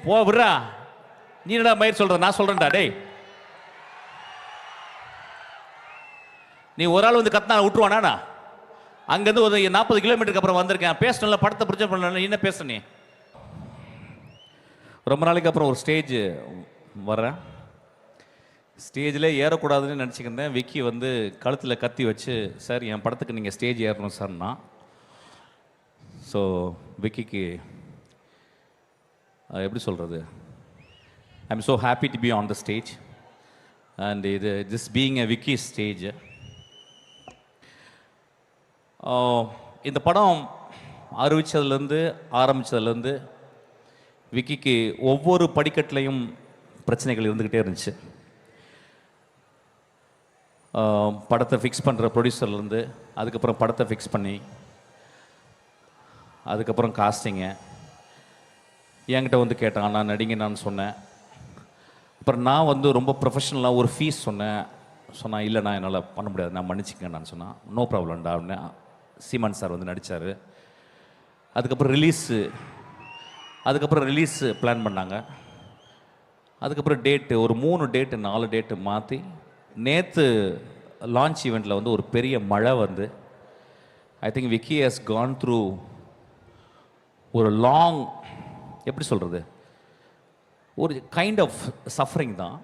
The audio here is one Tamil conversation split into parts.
போ விட்றா. நீ என்னடா மயிர் சொல்ற? நான் சொல்றேன்டா. டேய், நீ ஒரு ஆள் வந்து கத்தினா விட்டுருவானா? அங்கேருந்து ஒரு 40 கிலோமீட்டருக்கு அப்புறம் வந்திருக்கேன். பேசணும்ல, படத்தை ப்ரொஜெக்ட் பண்ணல. என்ன பேச நீ? ரொம்ப நாளைக்கு அப்புறம் ஒரு ஸ்டேஜ் வர்றேன். ஸ்டேஜில் ஏறக்கூடாதுன்னு நினச்சிக்கிருந்தேன். விக்கி வந்து கழுத்தில் கத்தி வச்சு, சார் என் படத்துக்கு நீங்கள் ஸ்டேஜ் ஏறணும் சார்னா. ஸோ விக்கிக்கு எப்படி சொல்கிறது, I am so happy to be on the stage and இது this being a Vicky stage. இந்த படம் ஆரம்பித்ததுலேருந்து விக்கிக்கு ஒவ்வொரு படிக்கட்டுலையும் பிரச்சனைகள் இருந்துக்கிட்டே இருந்துச்சு. படத்தை ஃபிக்ஸ் பண்ணுற ப்ரொடியூசர்லேருந்து, அதுக்கப்புறம் படத்தை ஃபிக்ஸ் பண்ணி, அதுக்கப்புறம் காஸ்டிங்க என்கிட்ட வந்து கேட்டான், நான் நடிங்க நான் சொன்னேன். அப்புறம் நான் வந்து ரொம்ப ப்ரொஃபஷ்னலாக ஒரு ஃபீஸ் சொன்னேன் இல்லைண்ணா என்னால் பண்ண முடியாது, நான் மன்னிச்சிக்கங்க நான் சொன்னேன். நோ ப்ராப்ளம்டா அப்படின்னு சீமான் சார் வந்து நடித்தார். அதுக்கப்புறம் ரிலீஸ் பிளான் பண்ணாங்க. அதுக்கப்புறம் டேட்டு ஒரு 4 டேட்டு மாற்றி, நேற்று லான்ச் ஈவெண்ட்டில் வந்து ஒரு பெரிய மழை வந்து, I think Vicky has gone through ஒரு லாங், எப்படி சொல்கிறது, ஒரு கைண்ட் ஆஃப் சஃபரிங் தான்.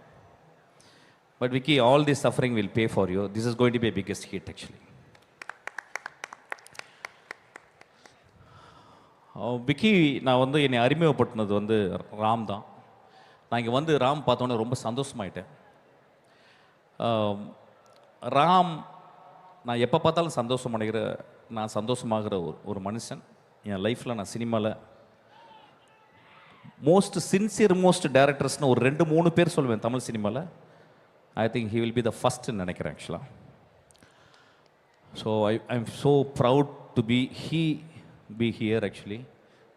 But Vicky, all this suffering will pay for you. This is going to be a biggest hit actually. Vicky நான் வந்து என்னை அறிமுகப்படுத்தினது வந்து ராம் தான். நான் இங்கே வந்து ராம் பார்த்தோன்னே ரொம்ப சந்தோஷமாயிட்டேன். ராம் நான் எப்போ பார்த்தாலும் நான் சந்தோஷமாகிற ஒரு மனுஷன். என் லைஃப்பில் நான் சினிமாவில் மோஸ்ட் டேரக்டர்ஸ்னு ஒரு 2-3 பேர் சொல்லுவேன் தமிழ் சினிமாவில். I think he will be the ஃபஸ்ட்டுன்னு நினைக்கிறேன் ஆக்சுவலாக. So I am so proud to be here actually.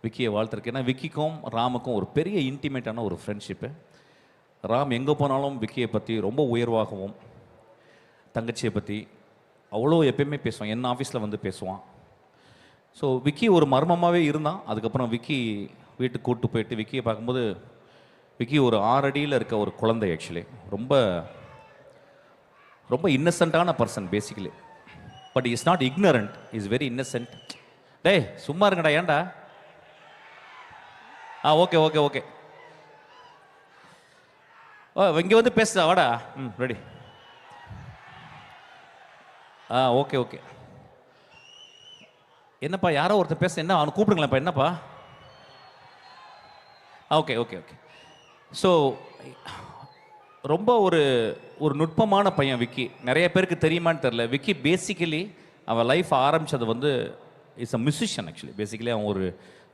விக்கியை வாழ்த்துருக்கு. ஏன்னா விக்கிக்கும் ராமுக்கும் ஒரு பெரிய இன்டிமேட்டான ஒரு ஃப்ரெண்ட்ஷிப்பு. ராம் எங்கே போனாலும் விக்கியை பற்றி ரொம்ப உயர்வாகவும், தங்கச்சியை பற்றி அவ்வளோ எப்பயுமே பேசுவான். என்ன ஆஃபீஸில் வந்து பேசுவான். ஸோ விக்கி ஒரு மர்மமாகவே இருந்தான். அதுக்கப்புறம் விக்கி வீட்டுக்கு கூப்பிட்டு போயிட்டு விக்கியை பார்க்கும்போது, விக்கி ஒரு 6 அடியில் இருக்க ஒரு குழந்தை ஆக்சுவலி. ரொம்ப ரொம்ப இன்னசென்ட்டான person basically. But is not ignorant, is very innocent. டேய் சும்மா இருங்கடா, ஏன்டா? ஓகே இங்கே வந்து பேசுதா, வாடா. ரெடி. ஓகே. என்னப்பா, யாரோ ஒருத்தர் பேச, என்ன அவனை கூப்பிடுங்களேன்ப்பா, என்னப்பா? ஓகே. ஸோ ரொம்ப ஒரு நுட்பமான பையன் விக்கி. நிறைய பேருக்கு தெரியுமான்னு தெரில. விக்கி பேசிக்கலி அவன் லைஃப் ஆரம்பித்தது வந்து is a musician actually. Basically அவன்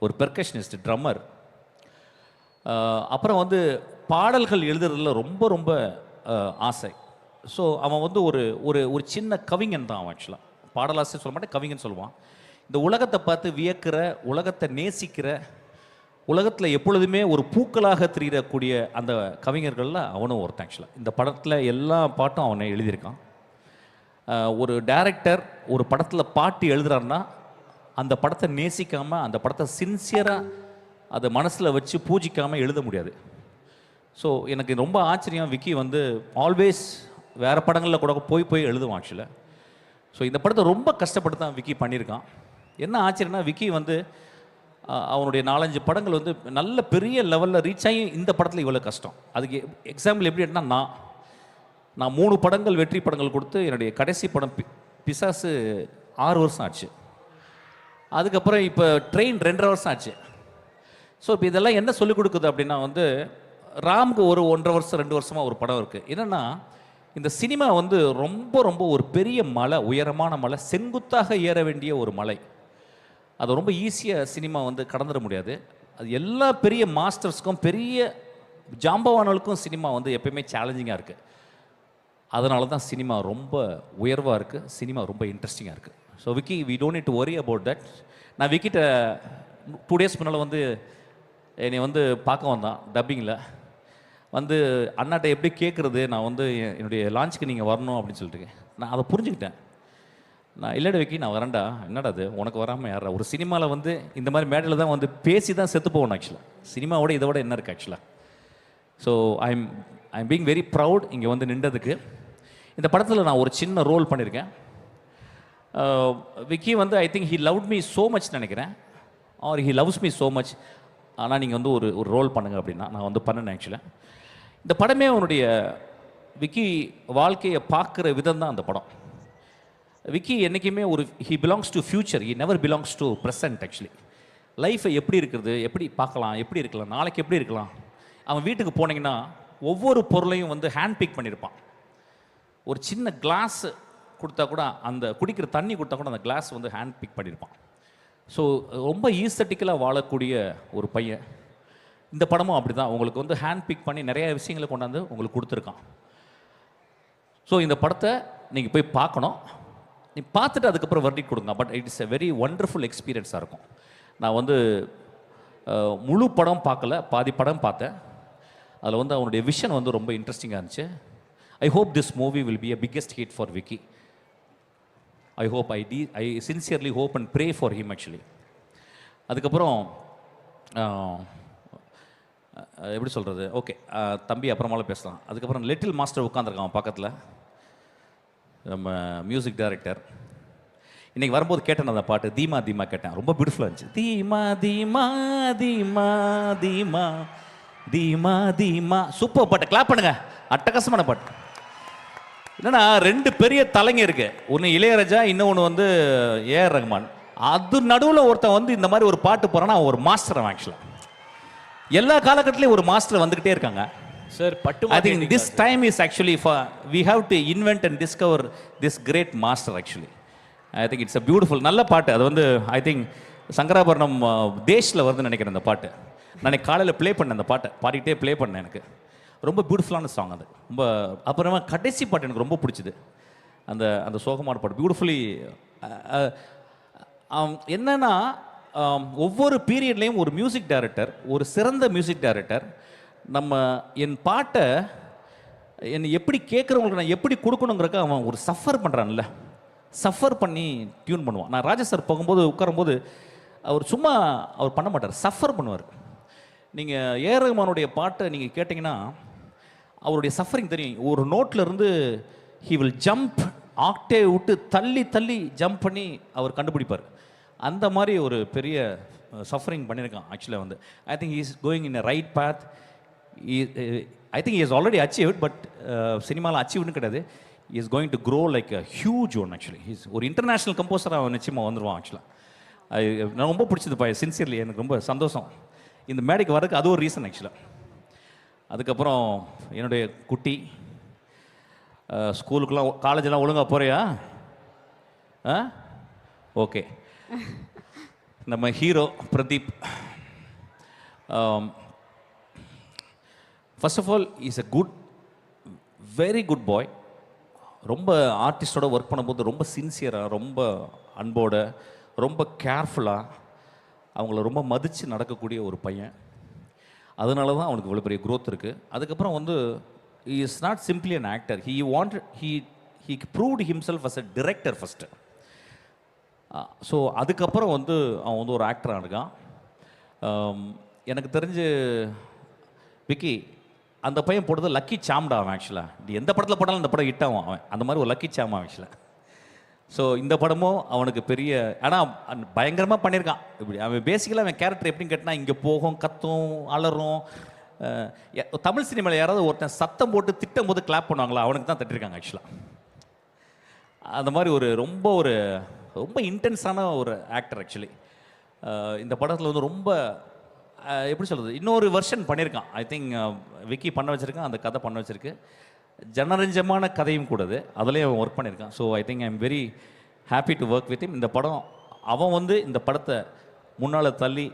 ஒரு பெர்கஷனிஸ்ட், ட்ரம்மர். அப்புறம் வந்து பாடல்கள் எழுதுறதுல ரொம்ப ஆசை. ஸோ அவன் வந்து ஒரு சின்ன கவிஞன் தான் அவன் ஆக்சுவலாக. பாடலாசிரியர் சொல்ல மாட்டேன், கவிஞன் சொல்லுவான். இந்த உலகத்தை பார்த்து வியக்கிற, உலகத்தை நேசிக்கிற, உலகத்தில் எப்பொழுதுமே ஒரு பூக்களாக திரியக்கூடிய அந்த கவிஞர்களில் அவனும் ஒருத்தன் ஆக்சுவலாக. இந்த படத்தில் எல்லா பாட்டும் அவனை எழுதியிருக்கான். ஒரு டைரக்டர் ஒரு படத்தில் பாட்டு எழுதுறாருன்னா அந்த படத்தை நேசிக்காமல், அந்த படத்தை சின்சியராக அதை மனசில் வச்சு பூஜிக்காமல் எழுத முடியாது. ஸோ எனக்கு ரொம்ப ஆச்சரியம், விக்கி வந்து ஆல்வேஸ் வேறு படங்களில் கூட போய் எழுதுவான் ஆக்சுவலாக. ஸோ இந்த படத்தை ரொம்ப கஷ்டப்பட்டு தான் விக்கி பண்ணியிருக்கான். என்ன ஆச்சரியம்னா, விக்கி வந்து அவனுடைய 4-5 படங்கள் வந்து நல்ல பெரிய லெவலில் ரீச் ஆகி இந்த படத்தில் இவ்வளோ கஷ்டம். அதுக்கு எக்ஸாம்பிள் எப்படி எடுனா, நான் 3 படங்கள் வெற்றி படங்கள் கொடுத்து என்னுடைய கடைசி படம் பிசாசு 6 வருஷம் ஆச்சு. அதுக்கப்புறம் இப்போ ட்ரெயின் 2.5 வருஷம் ஆச்சு. ஸோ இப்போ இதெல்லாம் என்ன சொல்லிக் கொடுக்குது அப்படின்னா வந்து, ராமுக்கு ஒரு 1.5 வருஷம் 2 வருஷமாக ஒரு படம் இருக்குது. என்னென்னா, இந்த சினிமா வந்து ரொம்ப ஒரு பெரிய மலை, உயரமான மலை, செங்குத்தாக ஏற வேண்டிய ஒரு மலை. அது ரொம்ப ஈஸியாக சினிமா வந்து கடந்துட முடியாது. அது எல்லா பெரிய மாஸ்டர்ஸ்க்கும், பெரிய ஜாம்பவானர்களுக்கும் சினிமா வந்து எப்பயுமே சேலஞ்சிங்காக இருக்குது. அதனால தான் சினிமா ரொம்ப உயர்வாக இருக்குது, சினிமா ரொம்ப இன்ட்ரெஸ்டிங்காக இருக்குது. So Vicky, we don't need to worry about that. நான் விக்கிட்ட 2 டேஸ் முன்னால் வந்து என்னை வந்து பார்க்க வந்தான் டப்பிங்கில். வந்து அண்ணாட்ட எப்படி கேட்குறது, நான் வந்து என்னுடைய லான்ச்சுக்கு நீங்கள் வரணும் அப்படின்னு சொல்லிட்டு நான் அதை புரிஞ்சுக்கிட்டேன். நான் இல்லைட விக்கி நான் வரேன்டா. என்னடா அது உனக்கு வராமல் யாரா? ஒரு சினிமாவில் வந்து இந்த மாதிரி மேடையில் தான் வந்து பேசி தான் செத்து போகணும் ஆக்சுவலாக. சினிமாவோட இதை விட என்ன இருக்குது ஆக்சுவலாக. So I'm being very proud இங்கே வந்து நின்றதுக்கு. இந்த படத்தில் நான் ஒரு சின்ன ரோல் பண்ணியிருக்கேன். விக்கி வந்து I think he loved me so much நினைக்கிறேன், or he loves me so much. ஆனால் நீங்கள் வந்து ஒரு ரோல் பண்ணுங்க அப்படின்னா நான் வந்து பண்ணினேன் ஆக்சுவலாக. இந்த படமே அவனுடைய விக்கி வாழ்க்கையை பார்க்குற விதம் தான் அந்த படம். விக்கி என்றைக்குமே he belongs to future, he never belongs to present. Actually லைஃப்பை எப்படி இருக்கிறது, எப்படி பார்க்கலாம், எப்படி இருக்கலாம், நாளைக்கு எப்படி இருக்கலாம். அவன் வீட்டுக்கு போனீங்கன்னா ஒவ்வொரு பொருளையும் வந்து ஹேண்ட் பிக் பண்ணியிருப்பான். ஒரு சின்ன கிளாஸ் கொடுத்தா கூட, அந்த குடிக்கிற தண்ணி கொடுத்தா கூட அந்த கிளாஸ் வந்து ஹேண்ட் பிக் பண்ணியிருப்பான். ஸோ ரொம்ப ஈஸ்தட்டிக்கலாக வாழக்கூடிய ஒரு பையன். இந்த படமும் அப்படி தான் உங்களுக்கு வந்து ஹேண்ட் பிக் பண்ணி நிறைய விஷயங்களை கொண்டாந்து உங்களுக்கு கொடுத்துருக்கான். ஸோ இந்த படத்தை நீங்கள் போய் பார்க்கணும். நீ பார்த்துட்டு அதுக்கப்புறம் வர்டிக் கொடுங்க. But it's a very wonderful எக்ஸ்பீரியன்ஸாக இருக்கும். நான் வந்து முழு படம் பார்க்கல, பாதி படம் பார்த்தேன். அதில் வந்து அவனுடைய விஷன் வந்து ரொம்ப இன்ட்ரெஸ்டிங்காக இருந்துச்சு. I hope this movie will be a biggest hit for Vicky. I hope I sincerely hope and pray for him actually. அதுக்கப்புறம் எப்படி சொல்கிறது, ஓகே தம்பி அப்புறமால பேசலாம். அதுக்கப்புறம் லிட்டில் மாஸ்டர் உட்காந்துருக்கான் பக்கத்தில், நம்ம மியூசிக் டைரக்டர். இன்றைக்கி வரும்போது கேட்டேன் அந்த பாட்டு, தீமா தீமா கேட்டேன். ரொம்ப பியூட்டிஃபுல்லாக இருந்துச்சு. தீமா தீமா தீமா தீமா தீமா தீமா. சூப்பர் பாட்டு, கிளாப் பண்ணுங்க. அட்டகாசமான பாட்டு. என்னன்னா ரெண்டு பெரிய தலைங்க இருக்கு, ஒன்று இளையராஜா, இன்னொன்று வந்து ஏஆர் ரஹ்மான். அது நடுவில் ஒருத்தன் வந்து இந்த மாதிரி ஒரு பாட்டு போகிறான்னா ஒரு மாஸ்டர். ஆக்சுவலாக எல்லா காலகட்டத்திலையும் ஒரு மாஸ்டர் வந்துக்கிட்டே இருக்காங்க sir. But I think this time is actually we have to invent and discover this great master. Actually I think it's a beautiful நல்ல பாட்டு. அது வந்து ஐ திங்க் சங்கராபரணம் தேஷில் வருதுன்னு நினைக்கிறேன் அந்த பாட்டு. நான் காலையில் ப்ளே பண்ணேன் அந்த பாட்டை, பாடிக்கிட்டே ப்ளே பண்ணேன். எனக்கு ரொம்ப பியூட்டிஃபுல்லான சாங் அது. ரொம்ப அப்புறமா கடைசி பாட்டு எனக்கு ரொம்ப பிடிச்சிது, அந்த அந்த சோகமான பாட்டு. பியூட்டிஃபுல்லி என்னன்னா ஒவ்வொரு பீரியட்லேயும் ஒரு மியூசிக் டைரக்டர், ஒரு சிறந்த மியூசிக் டைரக்டர் நம்ம என் பாட்டை என்னை எப்படி கேட்குறவங்களுக்கு நான் எப்படி கொடுக்கணுங்கிறக்க அவன் ஒரு சஃபர் பண்ணுறான்ல, சஃபர் பண்ணி டியூன் பண்ணுவான். நான் ராஜா சார் போகும்போது உட்காரும்போது அவர் சும்மா அவர் பண்ண மாட்டார், சஃபர் பண்ணுவார். நீங்கள் ஏஆர் ரஹ்மானுடைய பாட்டை நீங்கள் கேட்டிங்கன்னா அவருடைய சஃபரிங் தெரியும். ஒரு நோட்லேருந்து ஹி வில் ஜம்ப், ஆக்டே விட்டு தள்ளி தள்ளி ஜம்ப் பண்ணி அவர் கண்டுபிடிப்பார். அந்த மாதிரி ஒரு பெரிய சஃபரிங் பண்ணியிருக்கான் ஆக்சுவலாக வந்து. I think is going in a right path. I think is already achieved, but சினிமாவில் அச்சீவ்னு கிடையாது. Is going to grow like a huge one. Actually is ஒரு இன்டர்நேஷ்னல் கம்போசராக அவன் நிச்சயமாக வந்துடுவான். ஆக்சுவலாக நான் ரொம்ப பிடிச்சதுப்பா, சின்சியர்லி எனக்கு ரொம்ப சந்தோஷம் இந்த மேடைக்கு வரதுக்கு. அது ஒரு ரீசன் ஆக்சுவலாக. அதுக்கப்புறம் என்னுடைய குட்டி ஸ்கூலுக்கெலாம் காலேஜெலாம் ஒழுங்காக போகிறியா? ஓகே. நம்ம hero Pradeep, first of all is a good, very good boy. ரொம்ப ஆர்டிஸ்டோட ஒர்க் பண்ணும்போது ரொம்ப சின்சியராக, ரொம்ப அன்போட, ரொம்ப கேர்ஃபுல்லாக, அவங்கள ரொம்ப மதித்து நடக்கக்கூடிய ஒரு பையன். அதனால தான் அவனுக்கு இவ்வளோ பெரிய க்ரோத் இருக்குது. அதுக்கப்புறம் வந்து he is not simply an actor, he proved himself as a director first. So அதுக்கப்புறம் வந்து அவன் வந்து ஒரு ஆக்டராக இருக்கான். எனக்கு தெரிஞ்சு விக்கி அந்த பையன் போடுறது லக்கி சாம்டா அவன். ஆக்சுவலாக எந்த படத்தில் போட்டாலும் அந்த படம் ஹிட் ஆகும் அவன், அந்த மாதிரி ஒரு லக்கி சாம் ஆக்சுவலாக. ஸோ இந்த படமும் அவனுக்கு பெரிய, ஆனால் பயங்கரமாக பண்ணியிருக்கான். இப்படி அவன் பேசிக்கலாக அவன் கேரக்டர் எப்படின்னு கேட்டால் இங்கே போகும், கத்தும், அலறும். தமிழ் சினிமாவில் யாராவது ஒருத்தன் சத்தம் போட்டு திட்டம் போது கிளாப் பண்ணுவாங்களா, அவனுக்கு தான் தட்டிருக்காங்க ஆக்சுவலாக. அந்த மாதிரி ஒரு ரொம்ப இன்டென்ஸான ஒரு ஆக்டர் ஆக்சுவலி. இந்த படத்தில் வந்து ரொம்ப எப்படி சொல்கிறது, இன்னொரு வெர்ஷன் பண்ணியிருக்கான். ஐ திங்க் விக்கி பண்ண வச்சுருக்கான், அந்த கதை பண்ண வச்சுருக்கு. ஜனரஞ்சமான கதையும் கூடது, அதுலேயே அவன் ஒர்க் பண்ணியிருக்கான். So I think I am very happy to work with him. இந்த படம் அவன் வந்து இந்த படத்தை முன்னால் தள்ளி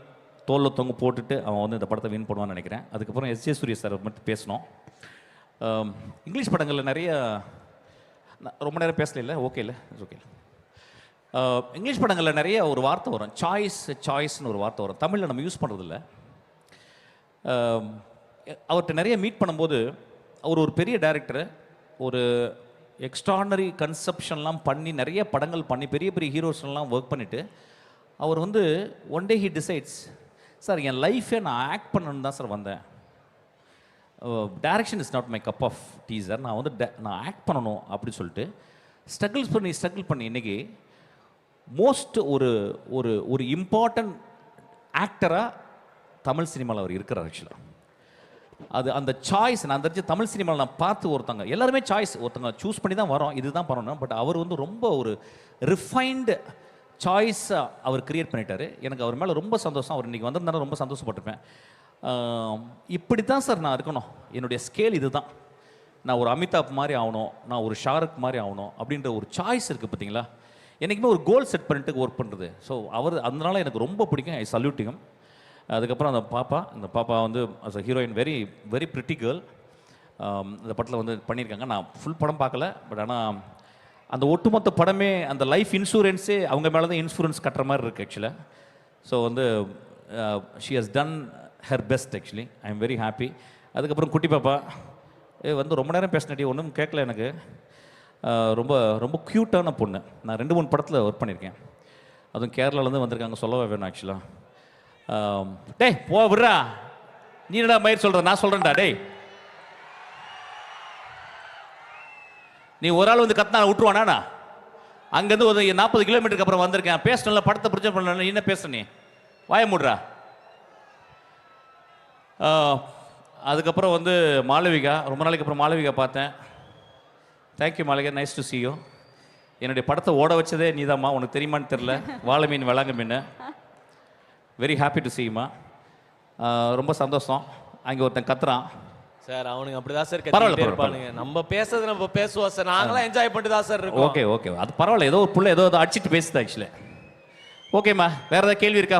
தோளில் தொங்க போட்டுட்டு அவன் வந்து இந்த படத்தை வின் பண்ணுவான்னு நினைக்கிறேன். அதுக்கப்புறம் எஸ் ஜே சூர்யா சார் மட்டும் பேசணும். இங்கிலீஷ் படங்களில் நிறைய ரொம்ப நேரம் பேசல, ஓகே இல்லை, ஓகே. இங்கிலீஷ் படங்களில் நிறைய ஒரு வார்த்தை வரும், சாய்ஸ்னு ஒரு வார்த்தை வரும். தமிழில் நம்ம யூஸ் பண்ணுறதில்ல. அவர்கிட்ட நிறைய மீட் பண்ணும்போது அவர் ஒரு பெரிய டைரக்டர், ஒரு எக்ஸ்ட்ரானரி கன்செப்ஷன்லாம் பண்ணி நிறைய படங்கள் பண்ணி பெரிய பெரிய ஹீரோஸ்லாம் ஒர்க் பண்ணிவிட்டு அவர் வந்து one day he decides, sir என் லைஃபே நான் ஆக்ட் பண்ணணுன்னு தான் சார் வந்தேன், direction is not my cup of tea sir, நான் வந்து நான் ஆக்ட் பண்ணணும் அப்படி சொல்லிட்டு ஸ்ட்ரகிள் பண்ணி இன்றைக்கி மோஸ்ட் ஒரு ஒரு ஒரு இம்பார்ட்டன்ட் ஆக்டராக தமிழ் சினிமாவில் அவர் இருக்கிறார் ஆக்சுவலாக. அது அந்த சாய்ஸ் நான் தெரிஞ்ச தமிழ் சினிமாவில் நான் பார்த்து ஒருத்தங்க எல்லாருமே சாய்ஸ் ஒருத்தங்க சூஸ் பண்ணி தான் வரோம், இதுதான் பண்ணணும். பட் அவர் வந்து ரொம்ப ஒரு ரிஃபைன்டு சாய்ஸை அவர் கிரியேட் பண்ணிட்டார். எனக்கு அவர் மேலே ரொம்ப சந்தோஷம். அவர் இன்றைக்கி வந்திருந்தாலும் ரொம்ப சந்தோஷப்பட்டிருப்பேன். இப்படி தான் சார் நான் இருக்கணும், என்னுடைய ஸ்கேல் இது தான், நான் ஒரு அமிதாப் மாதிரி ஆகணும், நான் ஒரு ஷாருக் மாதிரி ஆகணும் அப்படின்ற ஒரு சாய்ஸ் இருக்குது பார்த்தீங்களா. என்றைக்குமே ஒரு கோல் செட் பண்ணிட்டு ஒர்க் பண்ணுறது. ஸோ அவர் அதனால எனக்கு ரொம்ப பிடிக்கும். I saluting. அதுக்கப்புறம் அந்த பாப்பா வந்து as a heroine very very pretty girl. இந்த படத்தில் வந்து பண்ணியிருக்காங்க. நான் ஃபுல் படம் பார்க்கல, பட் ஆனால் அந்த ஒட்டுமொத்த படமே அந்த லைஃப் இன்சூரன்ஸே அவங்க மேலே தான் இன்சூரன்ஸ் கட்டுற மாதிரி இருக்குது ஆக்சுவலாக. ஸோ வந்து she has done her best actually. I am very happy. அதுக்கப்புறம் குட்டி பாப்பா வந்து ரொம்ப நேரம் பேசினட்டி ஒன்றும் கேட்கல எனக்கு. ரொம்ப ரொம்ப க்யூட்டான பொண்ணு. நான் 2-3 படத்தில் ஒர்க் பண்ணியிருக்கேன். அதுவும் கேரளாலேருந்து வந்திருக்காங்க, சொல்லவே வேணும் ஆக்சுவலாக. டேய் போ விட்றா, நீ என்னடா மயிர் சொல்கிற, நான் சொல்கிறேன்டா. டேய் நீ ஒரு ஆள் வந்து கத்தினா விட்டுருவானா? அங்கேருந்து ஒரு 40 கிலோமீட்டருக்கு அப்புறம் வந்திருக்கேன், பேசணும்ல, படத்தை ப்ரொஜெக்ட் பண்ணல, நீ என்ன பேச, நீ வாய மூடுறா. அதுக்கப்புறம் வந்து மாளவிகா, ரொம்ப நாளைக்கு அப்புறம் மாளவிகா பார்த்தேன். Thank you Malavika, nice to see you. என்னுடைய படத்தை ஓட வச்சதே நீதாம்மா, உனக்கு தெரியுமான்னு தெரில. வாழை மீன் விளாங்க மீன். வெரி ஹாப்பி டு சீமா. ரொம்ப சந்தோஷம். அங்கே ஒருத்தன் கத்துறான் சார், அவனுங்க அப்படிதான் சார் கத்திட்டே இருப்பானுங்க. நம்ம பேசுறது நம்ம பேசுவோம் சார், நாங்களாம் என்ஜாய் பண்ணிட்டு தான் சார் இருக்கோம். ஓகே ஓகே, அது பரவாயில்ல. ஏதோ ஒரு புள்ள ஏதோ அடிச்சிட்டு பேசுது ஆக்சுவலி. ஓகேம்மா, வேறு ஏதாவது கேள்வி இருக்கா?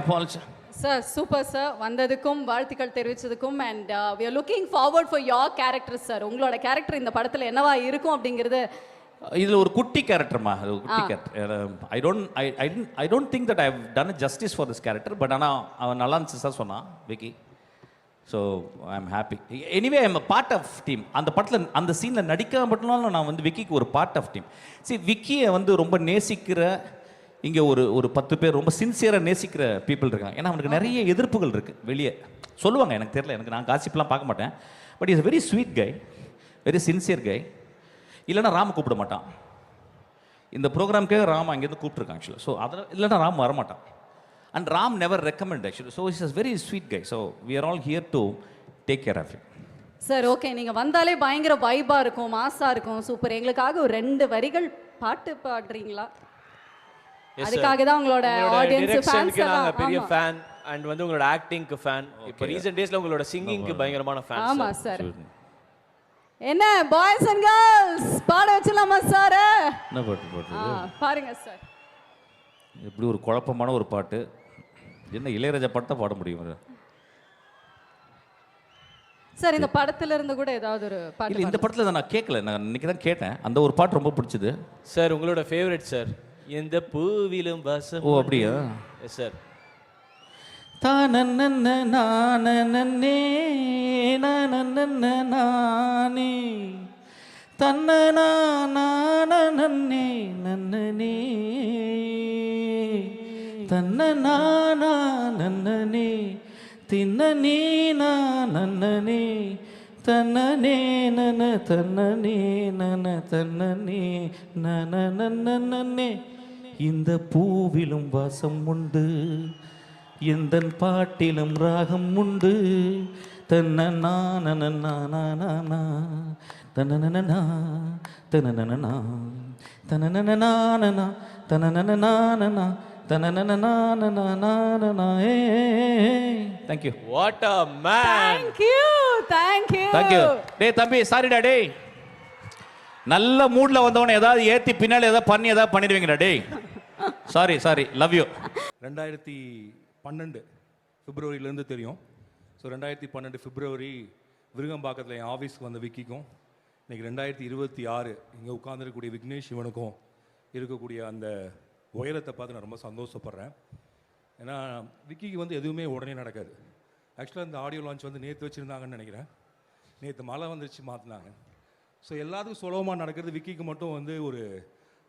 சார் சூப்பர் சார், வந்ததுக்கும் வாழ்த்துக்கள் தெரிவித்ததுக்கும். And we are looking forward for your character sir. உங்களோட கேரக்டர் இந்த படத்தில் என்னவா இருக்கும் அப்படிங்கிறது. இதில் ஒரு குட்டி கேரக்டர்மா, அது ஒரு குட்டி character. I don't think that I have done justice for this character. But ஆனால் அவன் நல்லா இருந்துச்சு சார் சொன்னான் Vicky. So I am happy. Anyway I am a part of team. அந்த படத்தில் அந்த சீனில் நடிக்காம மட்டும்னாலும் நான் வந்து விக்கிக்கு ஒரு பார்ட் ஆஃப் டீம். சரி, விக்கியை வந்து ரொம்ப நேசிக்கிற இங்கே ஒரு 10 பேர் ரொம்ப சின்சியராக நேசிக்கிற பீப்புள் இருக்காங்க. ஏன்னா அவனுக்கு நிறைய எதிர்ப்புகள் இருக்குது வெளியே, சொல்லுவாங்க. எனக்கு தெரியல, எனக்கு நான் காசிப்லாம் பார்க்க மாட்டேன். But is very sweet guy, very sincere guy. இல்லைனா ராம கூப்பிட மாட்டான். இந்த ப்ரோக்ராம்க்கே ராம் அங்கேருந்து கூப்பிட்டுருக்கான் ஆக்சுவலாக. ஸோ அதில் இல்லைனா ராம் வரமாட்டான். And Ram never recommend actually. So is very sweet guy. So we are all here to take care of you sir. Okay, நீங்கள் வந்தாலே பயங்கர வைபாக இருக்கும், மாஸாக இருக்கும். சூப்பர். எங்களுக்காக ஒரு 2 வரிகள் பாட்டு பாடுறீங்களா? அதுக்காக தான் உங்களோட ஆடியன்ஸ் ஃபேன்ஸ் எல்லாம் பெரிய ஃபேன். அண்ட் வந்து உங்களோட ஆக்டிங்க்கு ஃபேன். இப்போ ரீசன்ட் டேஸ்ல உங்களோட சிங்கிங்க்கு பயங்கரமான ஃபேன். ஆமா சார். என்ன பாய்ஸ் அண்ட் கேர்ள்ஸ் பாட வச்சலாமா சார்? என்ன பாட்டு பாருங்க சார். எப்படி ஒரு குழப்பமான ஒரு பாட்டு. என்ன இளையராஜா பாட்டு தான் பாட முடியும் சார்? இந்த படத்துல இருந்து கூட ஏதாவது ஒரு பாட்டு? இல்லை, இந்த படத்தில் நான் கேட்கல, நான் இன்னைக்கு தான் கேட்டேன். அந்த ஒரு பாட்டு ரொம்ப பிடிச்சது சார். உங்களோட ஃபேவரட் சார், எந்த பூவிலும் வாசம். ஓ அப்படியா? Yes sir. தானன்னே நானே நானே தன்னே நன்னே தன்ன நன்னே தின்னே நன்னே தன்னே நன தன்னே நன தன்னே நன நன்னே. இந்த பூவிலும் வாசம் உண்டு, எந்தன் பாட்டிலும் ராகம் உண்டு. தன்ன நானனா தனனனா தனனனா தனனனா தனனனா தனனனா. Thank you. What a man. Thank you. டேய் தம்பி, சாரிடா டேய். நல்ல மூட்ல வந்தவன ஏதாவது ஏத்தி பின்னால ஏதாவது பண்ணிடுவீங்கடா டேய். Sorry, love you. 2012 பிப்ரவரியிலேருந்து தெரியும். ஸோ 2012 பிப்ரவரி விருகம்பாக்கத்தில் என் ஆஃபீஸ்க்கு வந்த விக்கிக்கும் இன்றைக்கி 2026 இங்கே உட்காந்துருக்கக்கூடிய விக்னேஷ் சிவனுக்கும் இருக்கக்கூடிய அந்த உயரத்தை பார்த்து நான் ரொம்ப சந்தோஷப்படுறேன். ஏன்னா விக்கிக்கு வந்து எதுவுமே உடனே நடக்காது. ஆக்சுவலாக இந்த ஆடியோ லான்ச் வந்து நேற்று வச்சுருந்தாங்கன்னு நினைக்கிறேன். நேற்று மழை வந்துருச்சு மாற்றினாங்க. ஸோ எல்லாத்துக்கும் சுலபமாக நடக்கிறது, விக்கிக்கு மட்டும் வந்து ஒரு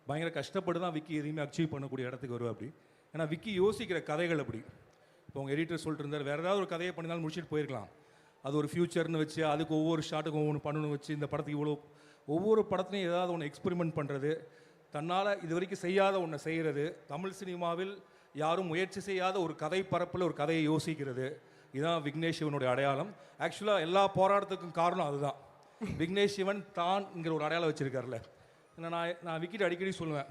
பயங்கர கஷ்டப்பட்டு தான் விக்கி எதையுமே அச்சீவ் பண்ணக்கூடிய இடத்துக்கு வரும் அப்படி. ஏன்னா விக்கி யோசிக்கிற கதைகள் அப்படி. இப்போ உங்கள் எடிட்டர் சொல்லிட்டு இருந்தார், வேறு ஏதாவது ஒரு கதையை பண்ணினாலும் முடிச்சுட்டு போயிருக்கலாம். அது ஒரு ஃபியூச்சர்னு வச்சு அதுக்கு ஒவ்வொரு ஷாட்டுக்கும் ஒவ்வொன்று பண்ணணும் வச்சு இந்த படத்துக்கு இவ்வளோ ஒவ்வொரு படத்துலையும் ஏதாவது ஒன்று எக்ஸ்பெரிமெண்ட் பண்ணுறது, தன்னால் இது வரைக்கும் செய்யாத ஒன்றை செய்கிறது, தமிழ் சினிமாவில் யாரும் முயற்சி செய்யாத ஒரு கதை பரப்பில் ஒரு கதையை யோசிக்கிறது, இதுதான் விக்னேஷ் சிவனுடைய அடையாளம். ஆக்சுவலாக எல்லா போராட்டத்துக்கும் காரணம் அதுதான். விக்னேஷ் சிவன் தான்ங்கிற ஒரு அடையாளம் வச்சுருக்காருல. நான் விக்கிட்ட அடிக்கடி சொல்லுவேன்,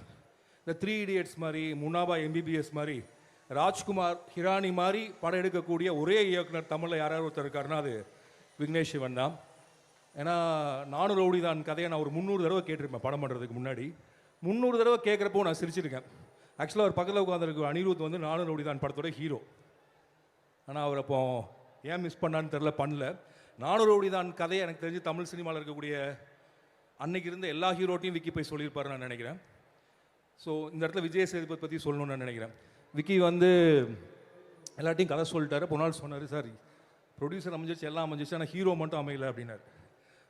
இந்த 3 Idiots மாதிரி, முன்னாபா எம்பிபிஎஸ் மாதிரி, ராஜ்குமார் ஹிரானி மாதிரி படம் எடுக்கக்கூடிய ஒரே இயக்குனர் தமிழில் யாராவது ஒருத்தர் இருக்காருன்னா அது விக்னேஷ் சிவன் தான். ஏன்னா நானூறு ரவுடி தான் கதையை நான் ஒரு 300 தடவை கேட்டிருப்பேன் படம் பண்ணுறதுக்கு முன்னாடி. 300 தடவை கேட்குறப்போ நான் சிரிச்சிருக்கேன். ஆக்சுவலாக அவர் பக்கத்தில் உட்காந்துருக்கு அனிருத் வந்து நானூறு ரவுடி தான் படத்தோட ஹீரோ. ஆனால் அவர் அப்போ ஏன் மிஸ் பண்ணான்னு தெரில, பண்ணல. நானூறு ரவுடி தான் கதையை எனக்கு தெரிஞ்சு தமிழ் சினிமாவில் இருக்கக்கூடிய அன்னைக்கு இருந்த எல்லா ஹீரோட்டையும் விக்கி போய் சொல்லியிருப்பாரு நான் நினைக்கிறேன். ஸோ இந்த இடத்துல விஜய் சேதுபதி பற்றி சொல்லணும்னு நான் நினைக்கிறேன். விக்கி வந்து எல்லாத்தையும் கதை சொல்லிட்டாரு. ஒரு நாள் சொன்னார், சார் ப்ரொடியூசர் அமைஞ்சிச்சு எல்லாம் அமைஞ்சிச்சு ஆனால் ஹீரோ மட்டும் அமையலை அப்படின்னாரு.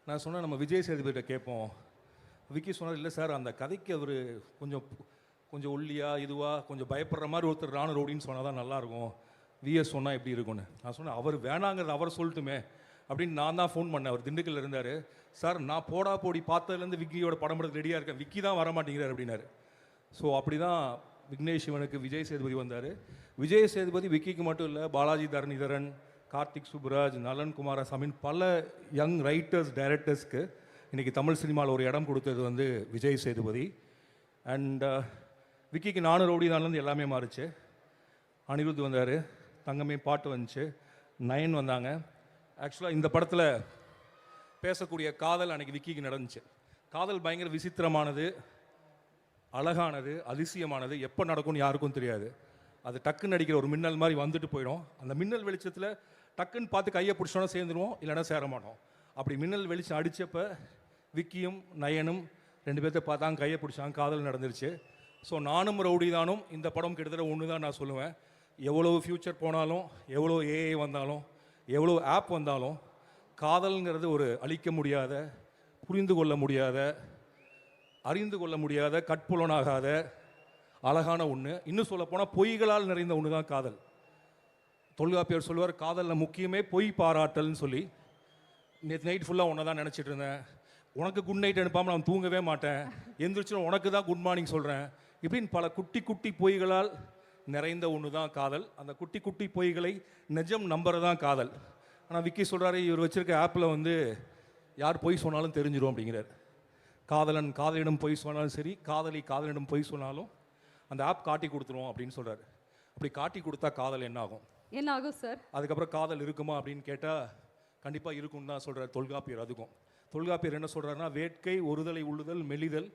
நான் சொன்னேன் நம்ம விஜய் சேதுபதிட்ட கேட்போம். விக்கி சொன்னார், இல்லை சார் அந்த கதைக்கு அவர் கொஞ்சம் ஒல்லியாக இதுவாக கொஞ்சம் பயப்படுற மாதிரி ஒருத்தர் ராணு ரவுடின்னு சொன்னால் தான் நல்லாயிருக்கும், விஎஸ் சொன்னால் எப்படி இருக்கும்னு. நான் சொன்னேன் அவர் வேணாங்கிறது அவர் சொல்லட்டுமே அப்படின்னு நான் தான் ஃபோன் பண்ணேன். அவர் திண்டுக்கல்ல இருந்தார். சார் நான் போடா போடி பார்த்ததுலேருந்து விக்கியோட படம் படத்துக்கு ரெடியாக இருக்கேன், விக்கி தான் வர மாட்டேங்கிறார் அப்படின்னாரு. ஸோ அப்படி தான் விக்னேஷ் சிவனுக்கு விஜய் சேதுபதி வந்தார். விஜய் சேதுபதி விக்கிக்கு மட்டும் இல்லை, பாலாஜி தரணிதரன், கார்த்திக் சுப்புராஜ், நலன் குமாரசாமின் பல யங் ரைட்டர்ஸ் டைரக்டர்ஸ்க்கு இன்றைக்கி தமிழ் சினிமாவில் ஒரு இடம் கொடுத்தது வந்து விஜய் சேதுபதி. அண்ட் விக்கிக்கு 400 ரவுடி தான்லேருந்து எல்லாமே மாறுச்சு. அனிருத் வந்தார், தங்கமே பாட்டு வந்துச்சு, நயன் வந்தாங்க. ஆக்சுவலாக இந்த படத்தில் பேசக்கூடிய காதல் அன்றைக்கி விக்கிக்கு நடந்துச்சு. காதல் பயங்கர விசித்திரமானது, அழகானது, அதிசயமானது, எப்போ நடக்கும்னு யாருக்கும் தெரியாது. அது டக்குன்னு அடிக்கிற ஒரு மின்னல் மாதிரி வந்துட்டு போயிடும். அந்த மின்னல் வெளிச்சத்தில் டக்குன்னு பார்த்து கையை பிடிச்சோன்னா சேர்ந்துருவோம், இல்லைன்னா சேர மாட்டோம். அப்படி மின்னல் வெளிச்சம் அடித்தப்போ விக்கியும் நயனும் 2 பேர்த்த பார்த்தாங்க, கையை பிடிச்சாங்க, காதல் நடந்துருச்சு. ஸோ நானும் ரவுடி தானும் இந்த படம் கிட்டத்தட்ட ஒன்று தான் நான் சொல்லுவேன். எவ்வளோ ஃப்யூச்சர் போனாலும், எவ்வளோ ஏஐ வந்தாலும், எவ்வளோ ஆப் வந்தாலும், காதல்ங்கிறது ஒரு அழிக்க முடியாத, புரிந்து கொள்ள முடியாத, அறிந்து கொள்ள முடியாத, கட்புலனாகாத அழகான ஒன்று. இன்னும் சொல்ல போனால் பொய்களால் நிறைந்த ஒன்று தான் காதல். தொல்காப்பியர் சொல்லுவார், காதலில் முக்கியமே பொய் பாராட்டல்னு சொல்லி. நேற்று நைட் ஃபுல்லாக ஒன்றை தான் நினச்சிட்டு இருந்தேன், உனக்கு குட் நைட் அனுப்பாமல் நான் தூங்கவே மாட்டேன், எந்திரிச்சு உனக்கு தான் குட் மார்னிங் சொல்கிறேன், இப்படின்னு பல குட்டி குட்டி பொய்களால் நிறைந்த ஒன்று தான் காதல். அந்த குட்டி குட்டி பொய்களை நிஜம் நம்புறதான் காதல். ஆனால் விக்கி சொல்கிறாரு, இவர் வச்சிருக்க ஆப்பில் வந்து யார் பொய் சொன்னாலும் தெரிஞ்சிடும் அப்படிங்கிறார். காதலன் காதலிடம் பொய் சொன்னாலும் சரி, காதலி காதலிடம் பொய் சொன்னாலும் அந்த ஆப் காட்டி கொடுத்துருவோம் அப்படின்னு சொல்கிறாரு. அப்படி காட்டி கொடுத்தா காதல் என்ன ஆகும்? என்ன ஆகும் சார்? அதுக்கப்புறம் காதல் இருக்குமா அப்படின்னு கேட்டால் கண்டிப்பாக இருக்கும்னு தான் சொல்கிறார் தொல்காப்பியர். அதுக்கும் தொல்காப்பியர் என்ன சொல்கிறாருன்னா, வேட்கை ஒருதலை உள்ளுதல் மெலிதல்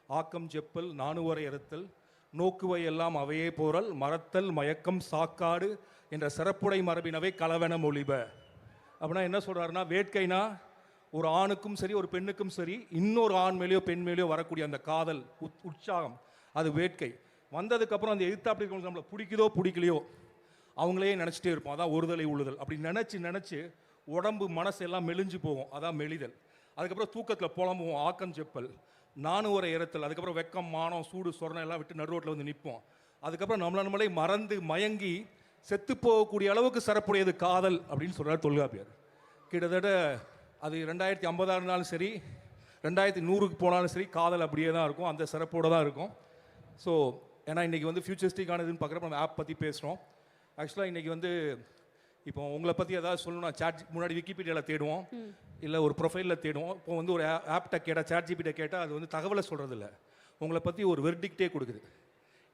ஆக்கம் செப்பல் நாணுவரை அறுத்தல் நோக்குவை எல்லாம் அவையே போரல் மறத்தல் மயக்கம் சாக்காடு என்ற சிறப்புடை மரபினவை கலவென மொழிப. அப்படின்னா என்ன சொல்கிறாருன்னா, வேட்கைனா ஒரு ஆணுக்கும் சரி ஒரு பெண்ணுக்கும் சரி இன்னொரு ஆண் மேலேயோ பெண் மேலேயோ வரக்கூடிய அந்த காதல் உற்சாகம், அது வேட்கை. வந்ததுக்கப்புறம் அந்த எதிர்த்தாப்படி இருக்கவங்களுக்கு நம்மளை பிடிக்குதோ பிடிக்கலையோ அவங்களே நினச்சிட்டே இருப்போம், அதான் ஒருதலை உள்ளுதல். அப்படி நினச்சி உடம்பு மனசு எல்லாம் மெலிஞ்சு போகும், அதான் மெலிதல். அதுக்கப்புறம் தூக்கத்தில் புலம்புவோம், ஆக்கம் செப்பல். நாணுவரை இறத்தல். அதுக்கப்புறம் வெக்கம் மானம் சூடு சொரணம் எல்லாம் விட்டு நடு ரோட்டில் வந்து நிற்போம். அதுக்கப்புறம் நம்மளை மறந்து மயங்கி செத்து போகக்கூடிய அளவுக்கு சிறப்புடையது காதல் அப்படின்னு சொல்கிறார் தொல்காப்பியர். கிட்டத்தட்ட அது 2050 இருந்தாலும் சரி 2100க்கு போனாலும் சரி காதல் அப்படியே தான் இருக்கும், அந்த சிறப்போடு தான் இருக்கும். ஸோ ஏன்னா இன்றைக்கி வந்து ஃபியூச்சரிஸ்டிக்கானதுன்னு பார்க்குறப்ப நம்ம ஆப் பற்றி பேசுகிறோம். ஆக்சுவலாக இன்றைக்கி வந்து இப்போ உங்களை பற்றி ஏதாவது சொல்லணும்னா முன்னாடி விக்கிபீடியாவில் தேடுவோம், இல்லை ஒரு ப்ரொஃபைலில் தேடுவோம். இப்போ வந்து ஒரு ஆப்கிட்ட கேட்டால் சாட்ஜிபிட்ட கேட்டால் அது வந்து தகவலை சொல்கிறது இல்லை, உங்களை பற்றி ஒரு வெர்டிக்டே கொடுக்குது.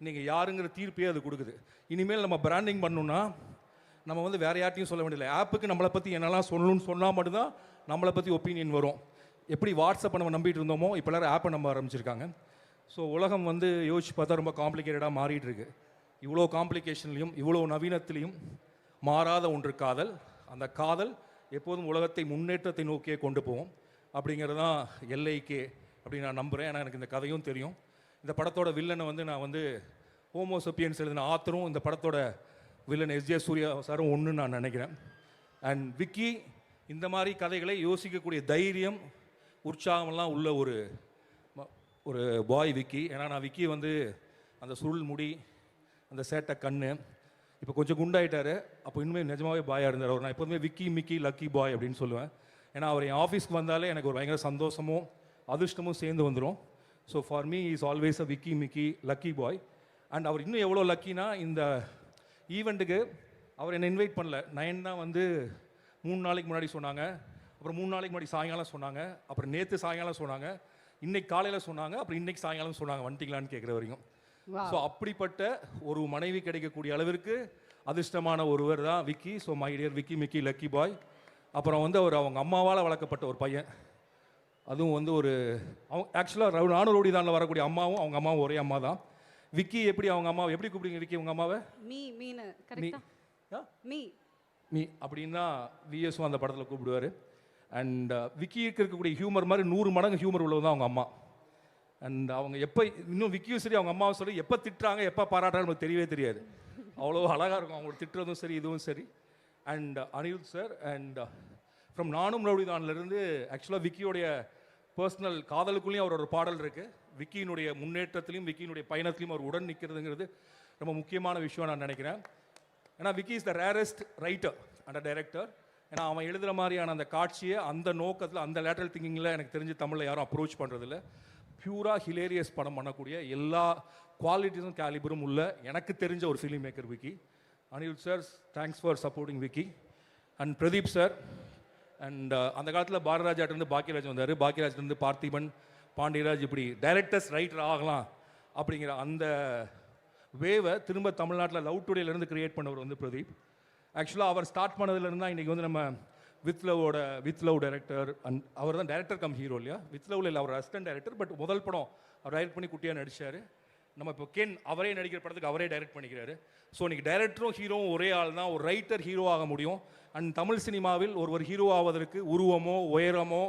இன்றைக்கி யாருங்கிற தீர்ப்பே அது கொடுக்குது. இனிமேல் நம்ம பிராண்டிங் பண்ணணும்னா நம்ம வந்து வேறு யார்ட்டையும் சொல்ல வேண்டியதில்லை, ஆப்புக்கு நம்மளை பற்றி என்னெல்லாம் சொல்லணும்னு சொன்னால் மட்டும்தான் நம்மளை பற்றி ஒப்பீனியன் வரும். எப்படி வாட்ஸ்அப்பை நம்ம நம்பிட்டு இருந்தோமோ இப்போ எல்லோரும் ஆப்பை நம்ப ஆரம்பிச்சிருக்காங்க. ஸோ உலகம் வந்து யோசிச்சு பார்த்தா ரொம்ப காம்ப்ளிகேட்டடாக மாறிட்டு இருக்கு. இவ்வளோ காம்ப்ளிகேஷன்லையும் இவ்வளோ நவீனத்திலையும் மாறாத ஒன்று காதல். அந்த காதல் எப்போதும் உலகத்தை முன்னேற்றத்தை நோக்கியே கொண்டு போவோம் அப்படிங்கிறது தான் எல்ஐகே அப்படின்னு நான் நம்புகிறேன். ஏன்னா எனக்கு இந்த கதையும் தெரியும். இந்த படத்தோட வில்லனை வந்து நான் வந்து ஹோமோசப்பியன்ஸ் எழுதின ஆத்தரும் இந்த படத்தோட வில்லன் எஸ்ஜே சூர்யா சாரும் ஒன்றுன்னு நான் நினைக்கிறேன். அண்ட் விக்கி இந்த மாதிரி கதைகளை யோசிக்கக்கூடிய தைரியம், உற்சாகமெல்லாம் உள்ள ஒரு பாய் விக்கி. ஏன்னா நான் விக்கி வந்து அந்த சுருள் முடி, அந்த சேட்டை கண்ணு, இப்போ கொஞ்சம் குண்டாயிட்டாரு. அப்போ இன்னுமே நிஜமாவே பாயாக இருந்தார் அவர். நான் எப்போதுமே விக்கி மிக்கி லக்கி பாய் அப்படின்னு சொல்லுவேன். ஏன்னா அவர் என் ஆஃபீஸ்க்கு வந்தாலே எனக்கு ஒரு பயங்கர சந்தோஷமும் அதிர்ஷ்டமும் சேர்ந்து வந்துடும். So for me is always a Vicky Micky lucky boy. And அவர் இன்னும் எவ்வளோ லக்கினா, இந்த ஈவெண்ட்டுக்கு அவர் என்னை இன்வைட் பண்ணல. நயன் தான் வந்து 3 நாளைக்கு முன்னாடி சொன்னாங்க, அப்புறம் 3 நாளைக்கு முன்னாடி சாயங்காலம் சொன்னாங்க, அப்புறம் நேற்று சாயங்காலம் சொன்னாங்க, இன்னைக்கு காலையில் சொன்னாங்க, அப்புறம் இன்னைக்கு சாயங்காலம் சொன்னாங்க வந்துட்டீங்களான்னு கேட்குற வரைக்கும். ஸோ அப்படிப்பட்ட ஒரு மனைவி கிடைக்கக்கூடிய அளவிற்கு அதிர்ஷ்டமான ஒருவர் தான் Vicky. So my dear Vicky Micky lucky boy. அப்புறம் வந்து அவங்க அம்மாவால் வளர்க்கப்பட்ட ஒரு பையன். அதுவும் வந்து அவங்க ஆக்சுவலாக நானூறு ரவுடி தானில் வரக்கூடிய அம்மாவும் அவங்க அம்மாவும் ஒரே அம்மா தான். விக்கி எப்படி அவங்க அம்மாவை எப்படி கூப்பிடுங்க விக்கி உங்கள் அம்மாவை? மீனு கரெக்ட்டா? மீ அப்படின்னு தான் விஎஸும் அந்த படத்தில் கூப்பிடுவார். அண்ட் விக்கிக்கு இருக்கக்கூடிய ஹியூமர் மாதிரி 100 மடங்கு ஹியூமர் உள்ளது தான் அவங்க அம்மா. அண்ட் அவங்க எப்போ இன்னும் விக்கியும் சரி அவங்க அம்மாவும் சரி எப்போ திட்டுறாங்க எப்போ பாராட்டுறாங்க நமக்கு தெரியவே தெரியாது. அவ்வளோ அழகாக இருக்கும் அவங்களோட திட்டுறதும் சரி இதுவும் சரி. And Anirudh sir and from நானும் ரவுடிதான்லேருந்து ஆக்சுவலாக விக்கியோடைய பர்சனல் காதலுக்குள்ளேயும் அவரோட ஒரு பாடல் இருக்குது. விக்கியினுடைய முன்னேற்றத்திலையும் விக்கியினுடைய பயணத்திலையும் அவர் உடன் நிற்கிறதுங்கிறது ரொம்ப முக்கியமான விஷயம் நான் நினைக்கிறேன். ஏன்னா Vicky is the rarest writer and director. ஏன்னா அவன் எழுதுகிற மாதிரியான அந்த காட்சியை அந்த நோக்கத்தில் அந்த லேட்டரல் திங்கிங்கில் எனக்கு தெரிஞ்சு தமிழில் யாரும் அப்ரோச் பண்ணுறதில்ல. பியூராக ஹிலேரியஸ் படம் பண்ணக்கூடிய எல்லா குவாலிட்டிஸும் கேலிபரும் உள்ள எனக்கு தெரிஞ்ச ஒரு film maker Vicky. Anirudh sir thanks for supporting Vicky. And Pradeep sir and அந்த காலத்தில் பாரதிராஜாட்டிருந்து பாக்கியராஜ் வந்தார், பாக்கியராஜ்லேருந்து பார்த்திபன், பாண்டியராஜ், இப்படி டைரக்டர்ஸ் ரைட்டர் ஆகலாம் அப்படிங்கிற அந்த வேவை திரும்ப தமிழ்நாட்டில் லவ் டுடேலேருந்து கிரியேட் பண்ணவர் வந்து பிரதீப். ஆக்சுவலாக அவர் ஸ்டார்ட் பண்ணதுலேருந்து தான் இன்றைக்கி வந்து நம்ம வித் லவ் டைரக்டர். அண்ட் அவர் தான் டைரக்டர் கம் ஹீரோ இல்லையா? வித் லவ்ல இல்லை, அவர் அசிஸ்டன்ட் டைரக்டர். பட் முதல் படம் அவர் டைரக்ட் பண்ணி குட்டியாக நடிச்சார். நம்ம இப்போ அவரே நடிக்கிற படத்துக்கு அவரே டைரக்ட் பண்ணிக்கிறாரு. ஸோ இன்றைக்கி டைரக்டரும் ஹீரோவும் ஒரே ஆள் தான். ஒரு ரைட்டர் ஹீரோ ஆக முடியும். அண்ட் தமிழ் சினிமாவில் ஒருவர் ஹீரோ ஆவதற்கு உருவமோ உயரமோ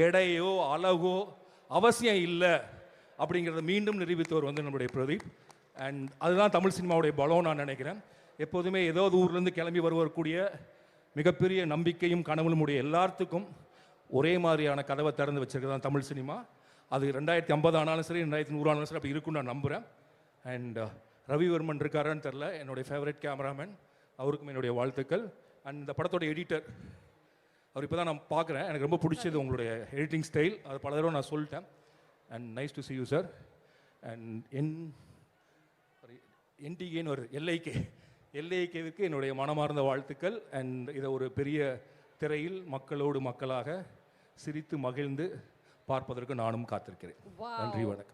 எடையோ அழகோ அவசியம் இல்லை அப்படிங்கிறத மீண்டும் நிரூபித்தவர் வந்து நம்முடைய பிரதீப். அண்ட் அதுதான் தமிழ் சினிமாவுடைய பலம் நான் நினைக்கிறேன். எப்போதுமே ஏதாவது ஊர்லேருந்து கிளம்பி வருவக்கூடிய மிகப்பெரிய நம்பிக்கையும் கனவுலும் உடைய எல்லாத்துக்கும் ஒரே மாதிரியான கதவை திறந்து வச்சிருக்கிறது தான் தமிழ் சினிமா. அது 2050 ஆனாலும் சரி 2100 ஆனாலும் சரி அப்படி இருக்குன்னு நான் நம்புகிறேன். அண்ட் ரவிவர்மன் இருக்காரான்னு தெரில, என்னுடைய ஃபேவரட் கேமராமேன், அவருக்கும் என்னுடைய வாழ்த்துக்கள். அண்ட் இந்த படத்தோட எடிட்டர் அவர் இப்போ தான் நான் பார்க்குறேன், எனக்கு ரொம்ப பிடிச்சது உங்களுடைய எடிட்டிங் ஸ்டைல். அது பல தடவை நான் சொல்லிட்டேன். And nice to see you sir. And என்டிகேன்னு ஒரு எல்ஐகேவுக்கு என்னுடைய மனமார்ந்த வாழ்த்துக்கள். அண்ட் இதை ஒரு பெரிய திரையில் மக்களோடு மக்களாக சிரித்து மகிழ்ந்து பார்ப்பதற்கு நானும் காத்திருக்கிறேன். நன்றி, வணக்கம்.